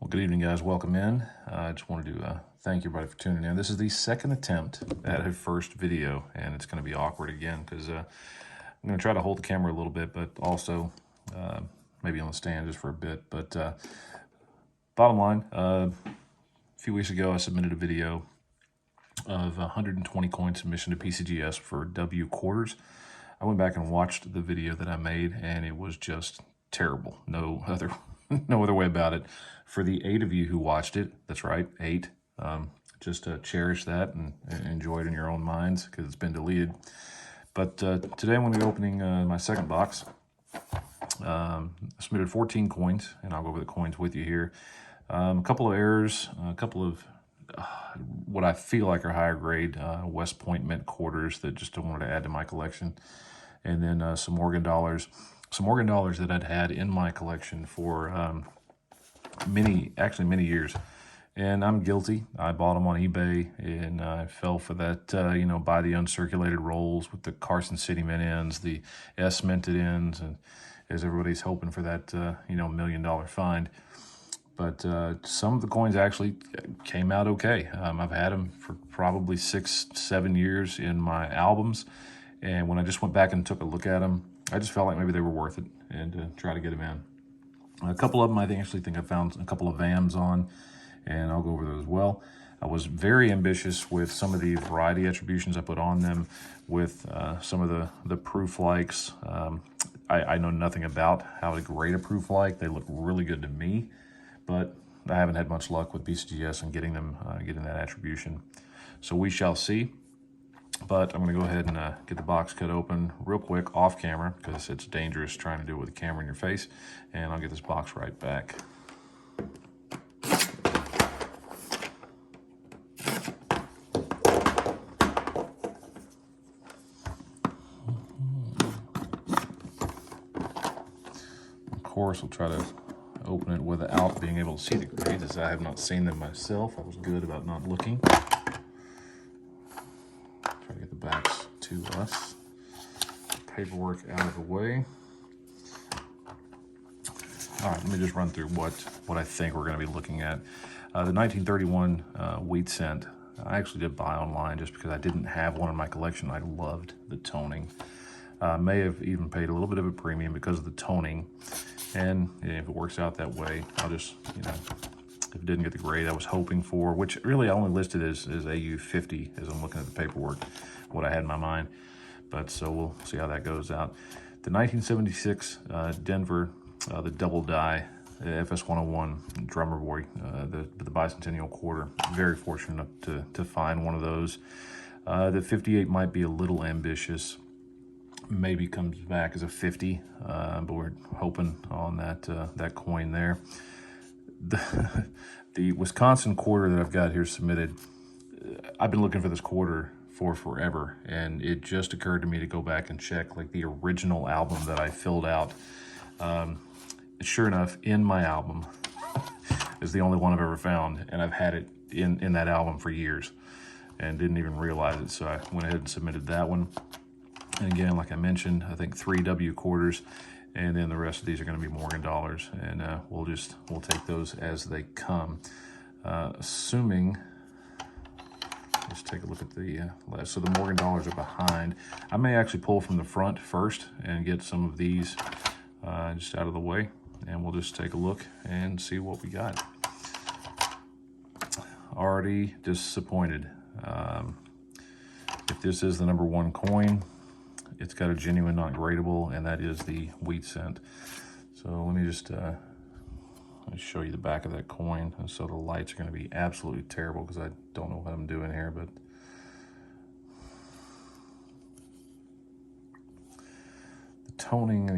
Well, good evening, guys. Welcome in. I just wanted to thank everybody for tuning in. This is the second attempt at a first video, and it's going to be awkward again because I'm going to try to hold the camera a little bit, but also maybe on the stand just for a bit. But bottom line, a few weeks ago, I submitted a video of 120 coin submission to PCGS for W quarters. I went back and watched the video that I made, and it was just terrible. No other way about it. For the 8 of you who watched it, that's right, 8, just cherish that and enjoy it in your own minds because it's been deleted. But today I'm going to be opening my second box. I submitted 14 coins, and I'll go over the coins with you here. A couple of errors, a couple of what I feel like are higher grade West Point Mint quarters that just wanted to add to my collection. And then some Morgan dollars. Some Morgan dollars that I'd had in my collection for many years. And I'm guilty. I bought them on eBay, and I fell for that, buy the uncirculated rolls with the Carson City mint ends, the S minted ends, and as everybody's hoping for that, $1 million find. But some of the coins actually came out okay. I've had them for probably 6-7 years in my albums. And when I just went back and took a look at them, I just felt like maybe they were worth it and try to get them in. A couple of them I actually think I found a couple of VAMs on, and I'll go over those as well. I was very ambitious with some of the variety attributions I put on them, with some of the proof likes. I know nothing about how to grade a proof like. They look really good to me, but I haven't had much luck with PCGS and getting them getting that attribution. So we shall see. But I'm going to go ahead and get the box cut open real quick off camera because it's dangerous trying to do it with the camera in your face. And I'll get this box right back. Of course, we'll try to open it without being able to see the grades, as I have not seen them myself. I was good about not looking. Backs to us. Paperwork out of the way. All right, let me just run through what I think we're going to be looking at. The 1931 wheat cent, I actually did buy online just because I didn't have one in my collection. I loved the toning. May have even paid a little bit of a premium because of the toning. And if it works out that way, I'll just, if it didn't get the grade I was hoping for, which really I only listed as AU 50 as I'm looking at the paperwork, what I had in my mind. But so we'll see how that goes out. The 1976 Denver, the double die, FS101 drummer boy, the bicentennial quarter. Very fortunate to find one of those. The 58 might be a little ambitious. Maybe comes back as a 50, but we're hoping on that coin there. The Wisconsin quarter that I've got here submitted, I've been looking for this quarter for forever, and it just occurred to me to go back and check like the original album that I filled out. Sure enough, in my album is the only one I've ever found, and I've had it in that album for years and didn't even realize it, so I went ahead and submitted that one. And again, like I mentioned, I think 3 W quarters, and then the rest of these are going to be Morgan dollars, and we'll take those as they come. Assuming, let's take a look at the left. So the Morgan dollars are behind. I may actually pull from the front first and get some of these just out of the way, and we'll just take a look and see what we got. Already disappointed. If this is the number 1 coin, it's got a genuine not gradable, and that is the wheat cent. So let me just show you the back of that coin. And so the lights are going to be absolutely terrible because I don't know what I'm doing here, but the toning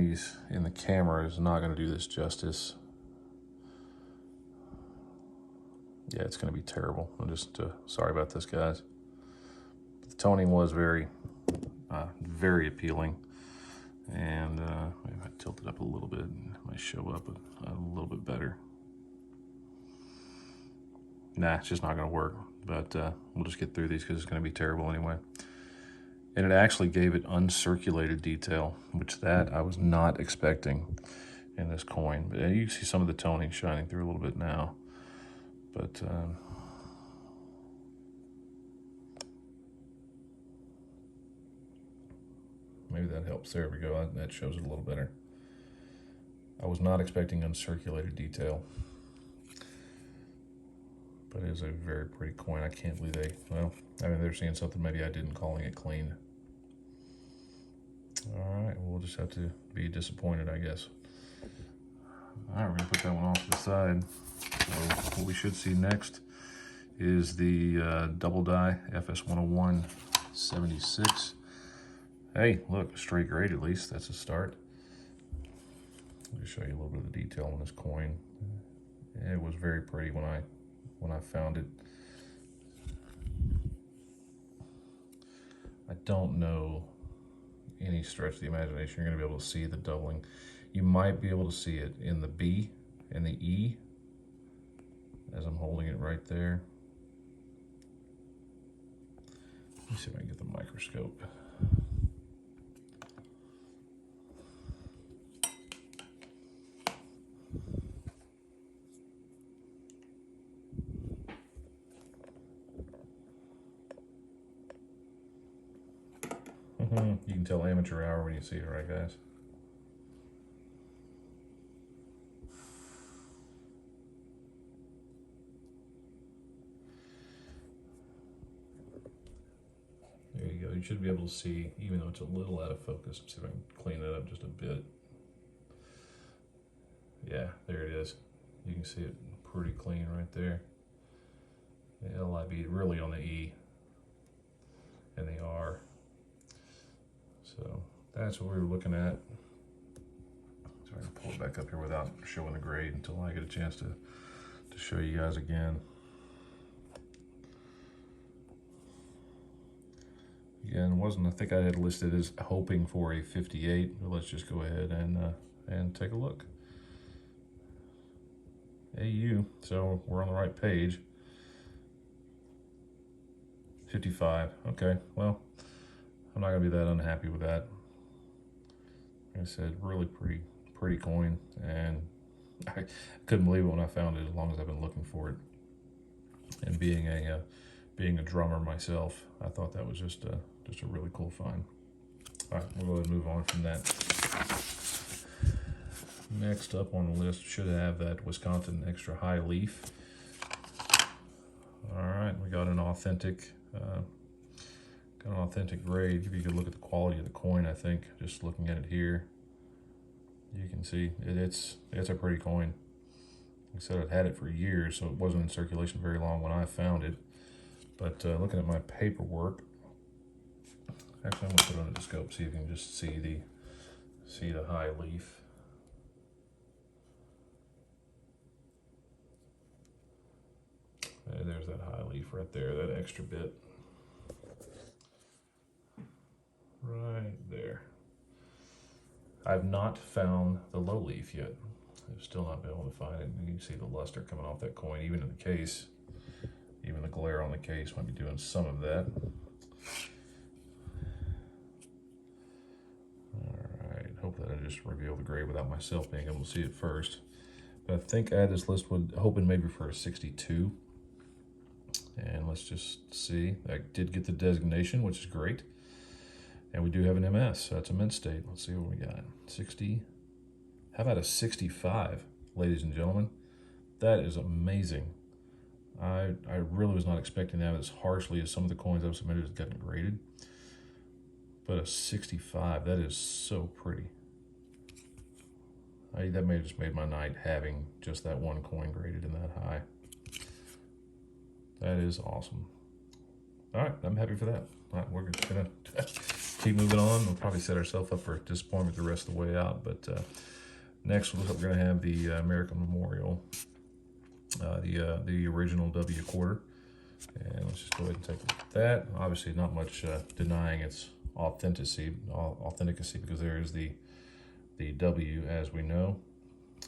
in the camera is not going to do this justice. Yeah, it's going to be terrible. I'm just sorry about this, guys. The toning was very appealing, and maybe if I tilt it up a little bit, it might show up a little bit better. Nah, it's just not going to work, but we'll just get through these because it's going to be terrible anyway. And it actually gave it uncirculated detail, which that I was not expecting in this coin. But you can see some of the toning shining through a little bit now. But maybe that helps. There we go. That shows it a little better. I was not expecting uncirculated detail, but it is a very pretty coin. I can't believe well, I mean, they're seeing something maybe I didn't, calling it clean. All right, we'll just have to be disappointed, I guess. All right, we're gonna put that one off to the side. So what we should see next is the double die FS101 76. Hey, look, straight grade at least. That's a start. Let me show you a little bit of the detail on this coin. It was very pretty when I found it. I don't know any stretch of the imagination you're going to be able to see the doubling. You might be able to see it in the B and the E as I'm holding it right there. Let me see if I can get the microscope. You can tell amateur hour when you see it, right, guys? There you go. You should be able to see, even though it's a little out of focus. Let's see if I can clean it up just a bit. Yeah, there it is. You can see it pretty clean right there. The LIB really on the E and the R. So that's what we were looking at. So I can pull it back up here without showing the grade until I get a chance to show you guys again. Again, I think I had listed as hoping for a 58, but let's just go ahead and take a look. AU, so we're on the right page. 55, okay, well, I'm not gonna be that unhappy with that. Like I said, really pretty coin, and I couldn't believe it when I found it, as long as I've been looking for it. And being a drummer myself, I thought that was just a really cool find. All right, we'll go ahead and move on from that. Next up on the list should have that Wisconsin extra high leaf. All right, we got an authentic grade. If you could look at the quality of the coin, I think just looking at it here, you can see it's a pretty coin. Like I said, I'd had it for years, so it wasn't in circulation very long when I found it. But looking at my paperwork, actually I'm gonna put it under the scope, see if you can just see the high leaf. There's that high leaf right there, that extra bit. Right there. I've not found the low leaf yet. I've still not been able to find it. You can see the luster coming off that coin, even in the case. Even the glare on the case might be doing some of that. All right, hope that I just reveal the grade without myself being able to see it first. But I think I had this list hoping maybe for a 62. And let's just see. I did get the designation, which is great. And we do have an MS, so that's a mint state. Let's see what we got. 60. How about a 65, ladies and gentlemen? That is amazing. I really was not expecting that as harshly as some of the coins I've submitted has gotten graded. But a 65, that is so pretty. That may have just made my night having just that one coin graded in that high. That is awesome. All right, I'm happy for that. All right, we're gonna keep moving on. We'll probably set ourselves up for disappointment the rest of the way out. But next, we're gonna have the American Memorial, the original W quarter. And let's just go ahead and take a look at that. Obviously, not much denying its authenticity because there is the W, as we know.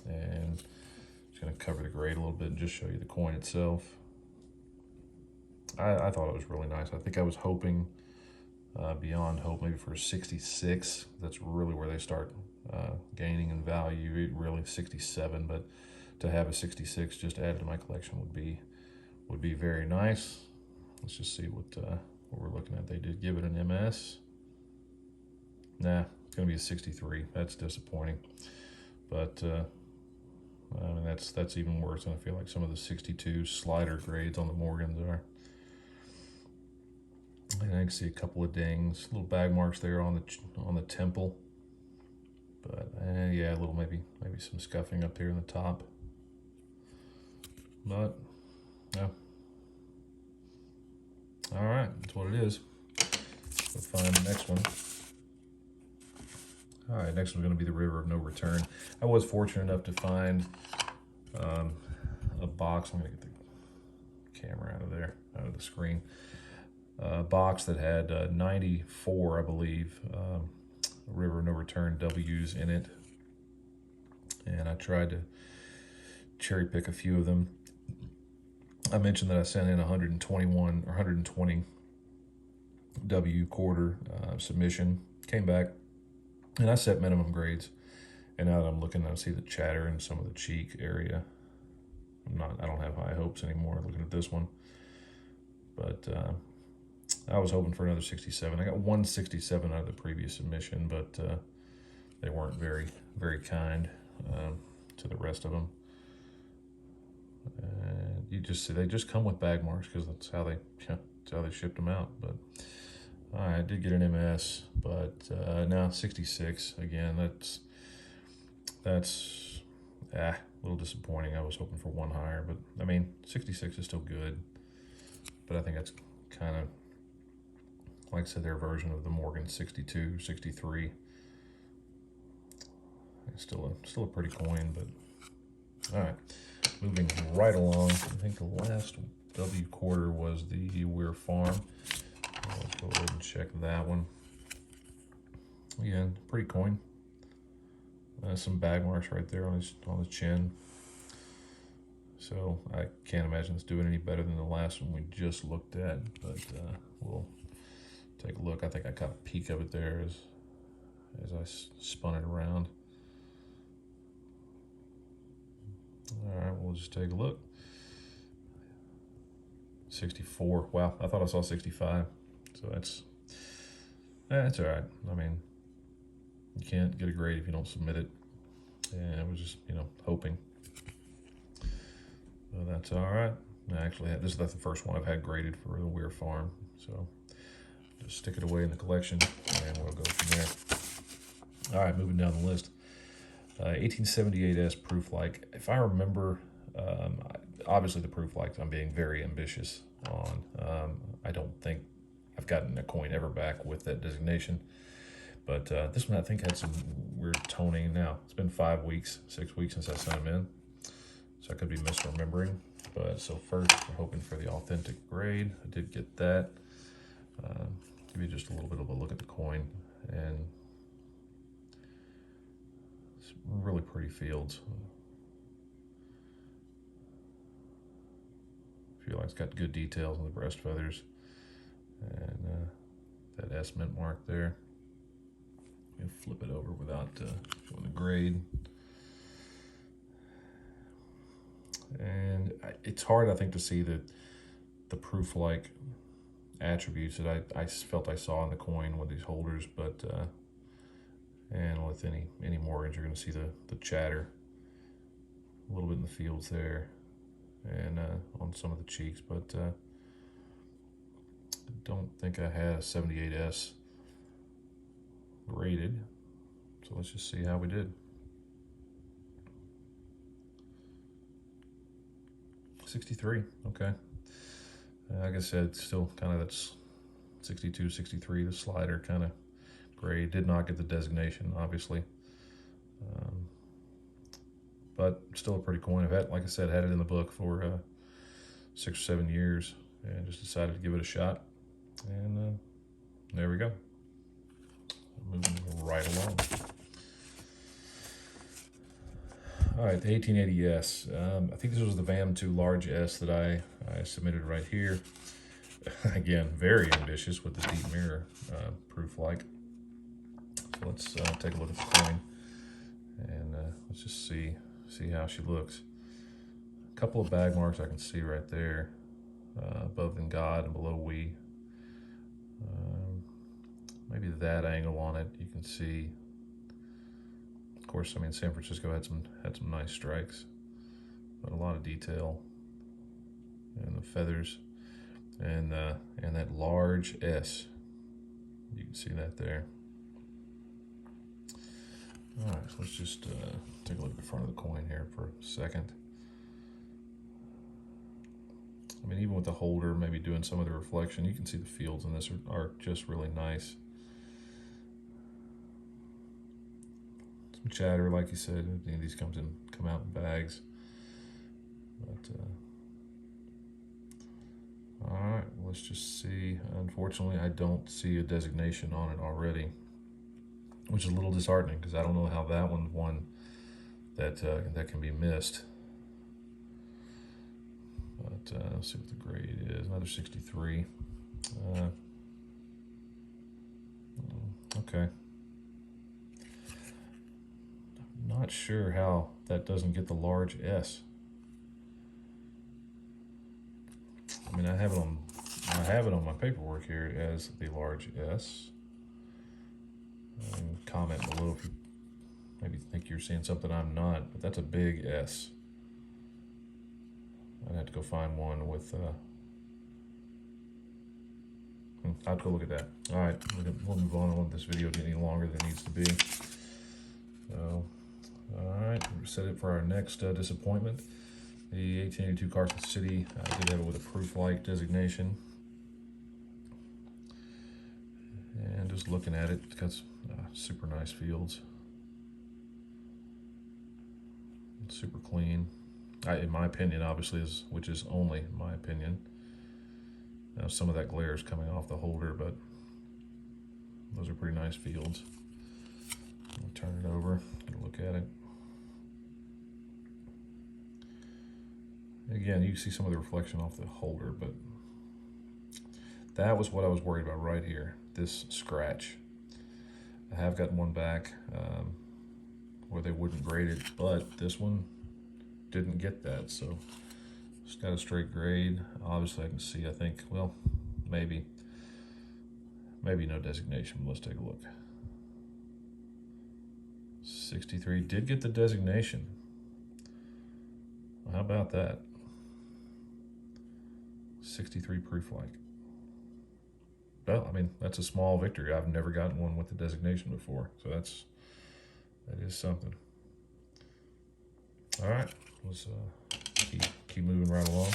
And just gonna cover the grade a little bit and just show you the coin itself. I thought it was really nice. I think I was hoping beyond hope, maybe for a 66. That's really where they start gaining in value, really 67. But to have a 66 just added to my collection would be would be very nice. Let's just see what we're looking at. They did give it an MS. Nah, it's gonna be a 63. That's disappointing. But I mean, that's even worse than I feel like some of the 62 slider grades on the Morgans are. And I can see a couple of dings, little bag marks there on the temple. But yeah, a little maybe some scuffing up here in the top. But no. All right, that's what it is. We'll find the next one. All right, next one's going to be the River of No Return. I was fortunate enough to find a box. I'm going to get the camera out of the screen. A box that had 94, I believe, River of No Return W's in it. And I tried to cherry pick a few of them. I mentioned that I sent in 121 or 120 W quarter submission. Came back, and I set minimum grades. And now that I'm looking, I see the chatter in some of the cheek area. I don't have high hopes anymore looking at this one. But I was hoping for another 67. I got 167 out of the previous submission, but they weren't very, very kind to the rest of them. And you just see they just come with bag marks because that's how they shipped them out. But all right, I did get an MS, but now 66 again. That's a little disappointing. I was hoping for one higher, but I mean 66 is still good. But I think that's kind of, like I said, their version of the Morgan 62, 63. It's still a pretty coin, but all right. Moving right along, I think the last W quarter was the Weir Farm. Let's go ahead and check that one. Again, pretty coin. Some bag marks right there on his chin. So I can't imagine it's doing any better than the last one we just looked at, but we'll take a look. I think I caught a peek of it there as I spun it around. All right, we'll just take a look. 64. Wow, I thought I saw 65. So that's all right. I mean, you can't get a grade if you don't submit it. And I was just, hoping. So that's all right. Actually, this is the first one I've had graded for the Weir Farm. So just stick it away in the collection, and we'll go from there. All right, moving down the list. 1878S proof-like. If I remember, obviously the proof-like I'm being very ambitious on. I don't think I've gotten a coin ever back with that designation. But this one I think had some weird toning. Now, it's been 5 weeks, 6 weeks since I sent them in. So I could be misremembering. But so first, we're hoping for the authentic grade. I did get that. Give you just a little bit of a look at the coin. And it's really pretty fields. I feel like it's got good details on the breast feathers. And that S mint mark there. I'm gonna flip it over without showing the grade. And it's hard, I think, to see the proof-like attributes that I felt I saw in the coin with these holders, but and with any Morgans, you're going to see the chatter a little bit in the fields there, and on some of the cheeks, but I don't think I had a 78S graded, so let's just see how we did. 63, okay. Like I said, still kind of that's 62, 63, the slider kind of grade. Did not get the designation, obviously. But still a pretty coin. I've had, like I said, had it in the book for 6 or 7 years and just decided to give it a shot. And there we go. Moving right along. All right, the 1880S. I think this was the VAM 2 large S that I submitted right here. Again, very ambitious with the deep mirror proof-like. So let's take a look at the coin, and let's just see how she looks. A couple of bag marks I can see right there. above than God and below we. Maybe that angle on it, you can see. Of course, I mean, San Francisco had some nice strikes, but a lot of detail, and the feathers, and that large S. You can see that there. All right, so let's just take a look at the front of the coin here for a second. I mean, even with the holder, maybe doing some of the reflection, you can see the fields in this are just really nice. Some chatter, like you said, these come out in bags. But all right, well, let's just see. Unfortunately, I don't see a designation on it already, which is a little disheartening because I don't know how that one's one that can be missed. But let's see what the grade is. Another 63. Okay. I'm not sure how that doesn't get the large S. I mean, I have it on my paperwork here as the large S. And comment below if you maybe think you're seeing something I'm not, but that's a big S. I'd have to go find one with, I'll have to go look at that. All right, we'll move on. I don't want this video to get any longer than it needs to be. So, all right, we'll set it for our next disappointment. The 1882 Carson City, I did have it with a proof-like designation. And just looking at it, it's got super nice fields. It's super clean. In my opinion, obviously, which is only my opinion. Now, some of that glare is coming off the holder, but those are pretty nice fields. I'll turn it over, get a look at it. Again, you can see some of the reflection off the holder, but that was what I was worried about right here, this scratch. I have gotten one back where they wouldn't grade it, but this one didn't get that, so it's got a straight grade. Obviously I can see, I think, well, maybe no designation, but let's take a look. 63 did get the designation. Well, how about that? 63 proof-like. Well, I mean, that's a small victory. I've never gotten one with the designation before, so that is something. All right, let's keep moving right along.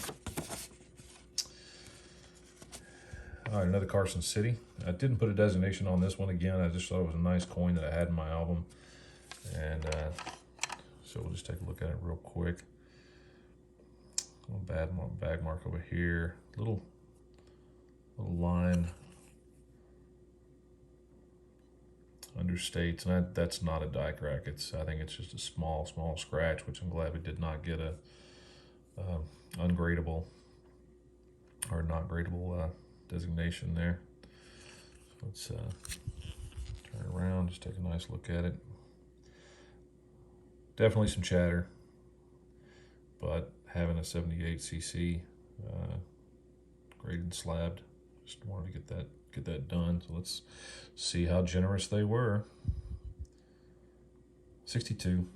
All right, another Carson City. I didn't put a designation on this one again. I just thought it was a nice coin that I had in my album, and so we'll just take a look at it real quick. A little bag mark over here. Little line understates, and that's not a die crack. I think it's just a small scratch, which I'm glad we did not get a ungradable or not gradable designation there. So let's turn it around, just take a nice look at it. Definitely some chatter, but having a 78cc graded slabbed, just wanted to get that done. So let's see how generous they were. 62.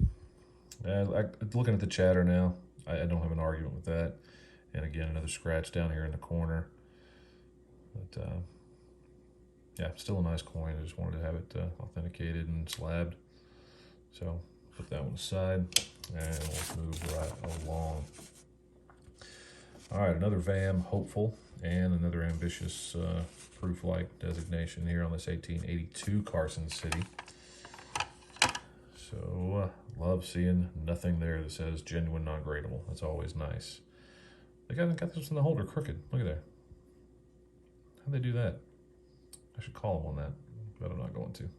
Looking at the chatter now, I don't have an argument with that. And again, another scratch down here in the corner. But yeah, still a nice coin. I just wanted to have it authenticated and slabbed. So put that one aside, and we'll move right along. All right, another VAM hopeful and another ambitious proof-like designation here on this 1882 Carson City. So love seeing nothing there that says genuine, not gradable. That's always nice. They got this in the holder crooked. Look at that. How'd they do that? I should call them on that, but I'm not going to.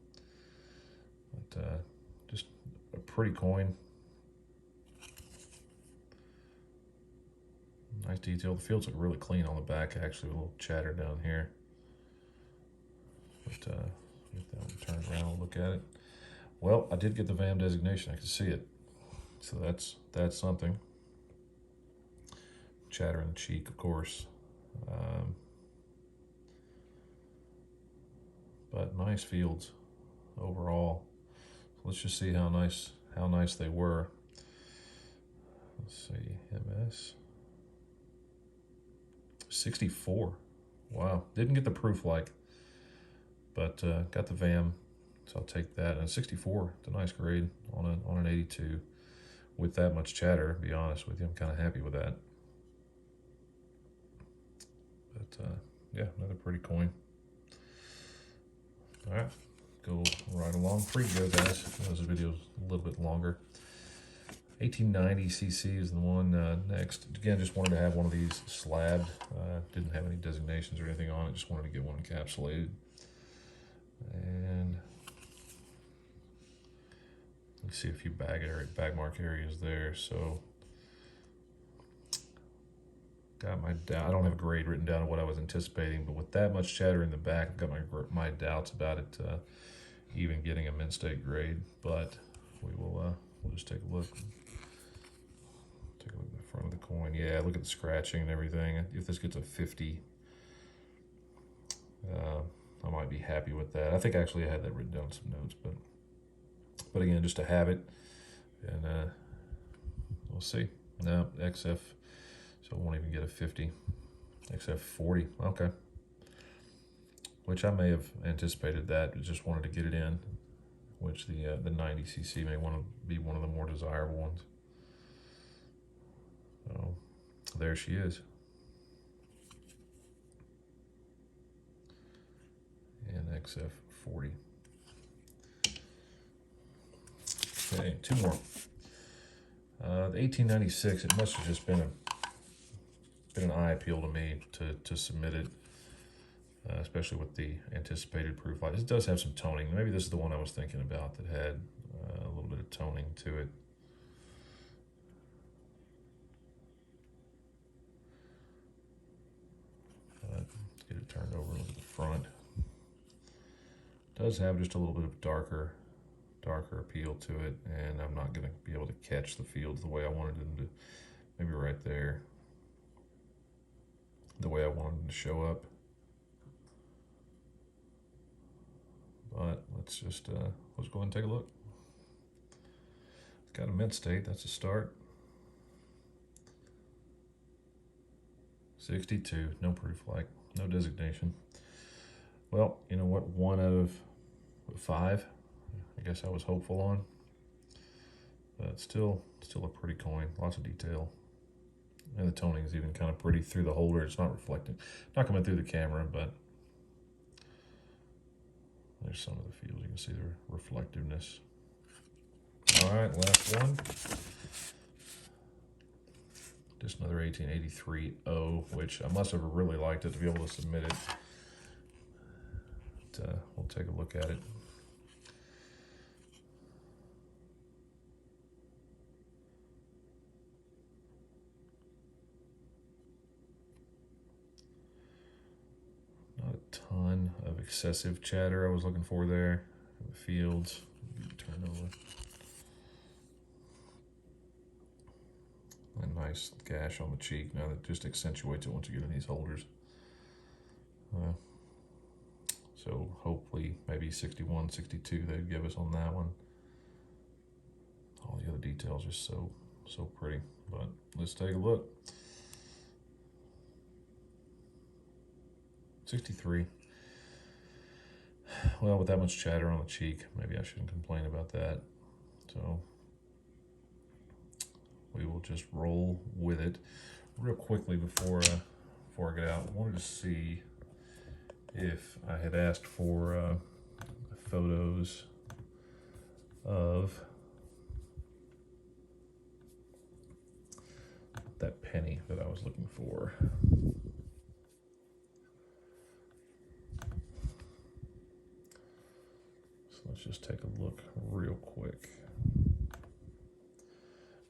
But just a pretty coin. Nice detail. The fields look really clean on the back, actually, a little chatter down here. But get that one turned around and look at it. Well, I did get the VAM designation. I can see it. So that's something. Chatter in the cheek, of course. But nice fields overall. So let's just see how nice they were. Let's see, MS 64. Wow, didn't get the proof like, but got the VAM, so I'll take that. And 64, it's a nice grade on an 82 with that much chatter. To be honest with you, I'm kind of happy with that. But yeah, another pretty coin. All right, go right along. Pretty good, guys. This video's a little bit longer. 1890 cc is the one next. Again, just wanted to have one of these slabbed. Didn't have any designations or anything on it. Just wanted to get one encapsulated. And you see a few bag mark areas there. So got my doubt. I don't have a grade written down of what I was anticipating, but with that much chatter in the back, I've got my doubts about it even getting a mint state grade. But we'll just take a look. Take a look at the front of the coin. Yeah, look at the scratching and everything. If this gets a 50, I might be happy with that. I think actually I had that written down in some notes, but again, just to have it, and we'll see. No, XF, so it won't even get a 50. XF 40, okay. Which I may have anticipated that, but just wanted to get it in, which the 90cc may want to be one of the more desirable ones. So there she is. And XF 40. Okay, two more. The 1896, it must have just been an eye appeal to me to submit it, especially with the anticipated proof light. This does have some toning. Maybe this is the one I was thinking about that had a little bit of toning to it. Let's get it turned over, look at the front. Does have just a little bit of darker appeal to it, and I'm not going to be able to catch the fields the way I wanted them to. Maybe right there, the way I wanted them to show up. But let's just let's go ahead and take a look. It's got a mint state. That's a start. 62, no proof like, no designation. Well, you know what? 1 out of 5. I guess I was hopeful on, but still a pretty coin. Lots of detail, and the toning is even kind of pretty through the holder. It's not reflecting, not coming through the camera, but there's some of the fields. You can see the reflectiveness. All right, last one. Just another 1883-0, which I must have really liked it to be able to submit it. But, we'll take a look at it. Not a ton of excessive chatter I was looking for there. The fields, turn over. A nice gash on the cheek. Now that just accentuates it once you get in these holders. So hopefully maybe 61, 62 they'd give us on that one. All the other details are so pretty. But let's take a look. 63. Well, with that much chatter on the cheek, maybe I shouldn't complain about that. So we will just roll with it. Real quickly before I get out, I wanted to see if I had asked for photos of that penny that I was looking for. So let's just take a look real quick.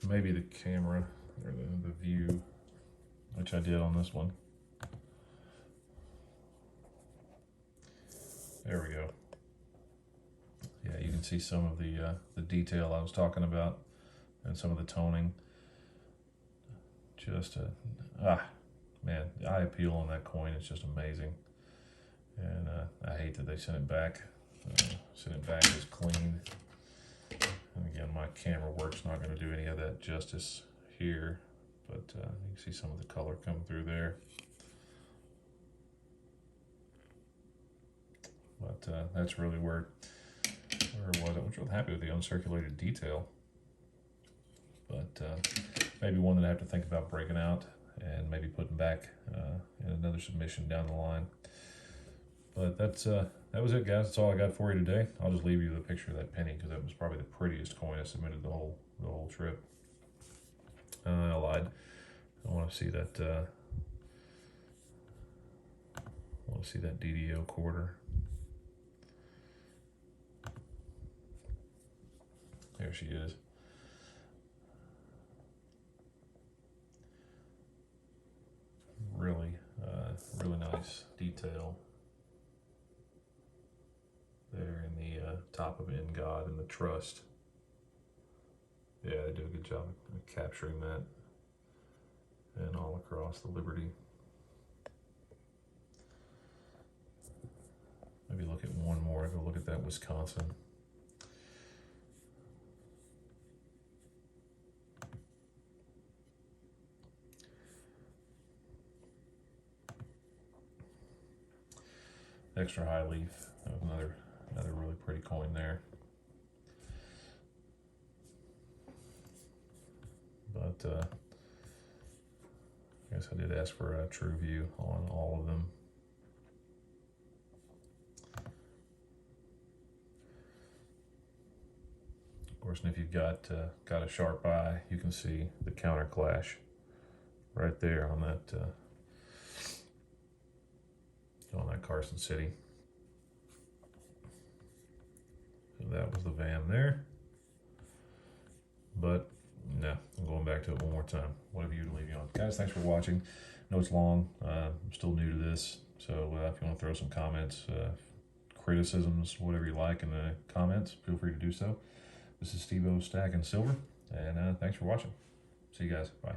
Maybe the camera or the view, which I did on this one. There we go. Yeah, you can see some of the detail I was talking about and some of the toning. Just man, the eye appeal on that coin is just amazing. And I hate that they sent it back. Sent it back as clean. And again, my camera work's not going to do any of that justice here, but you can see some of the color coming through there. But that's really where it was. I was really happy with the uncirculated detail. But maybe one that I have to think about breaking out and maybe putting back in another submission down the line. But that was it, guys. That's all I got for you today. I'll just leave you the picture of that penny because that was probably the prettiest coin I submitted the whole trip. I lied. I want to see that. I want to see that DDO quarter. There she is. Really, really nice detail there in the top of In God and the Trust. Yeah, they did a good job of capturing that, and all across the Liberty. Maybe look at one more. Go look at that Wisconsin. Extra high leaf. That was another really pretty coin there. But I guess I did ask for a true view on all of them. Of course, and if you've got a sharp eye, you can see the counter clash right there on that Carson City. So that was the VAM there. But no, I'm going back to it one more time. Whatever you to leave you on. Guys, thanks for watching. I know it's long. I'm still new to this. So if you want to throw some comments, criticisms, whatever you like in the comments, feel free to do so. This is Steve-O Stack and Silver. And thanks for watching. See you guys. Bye.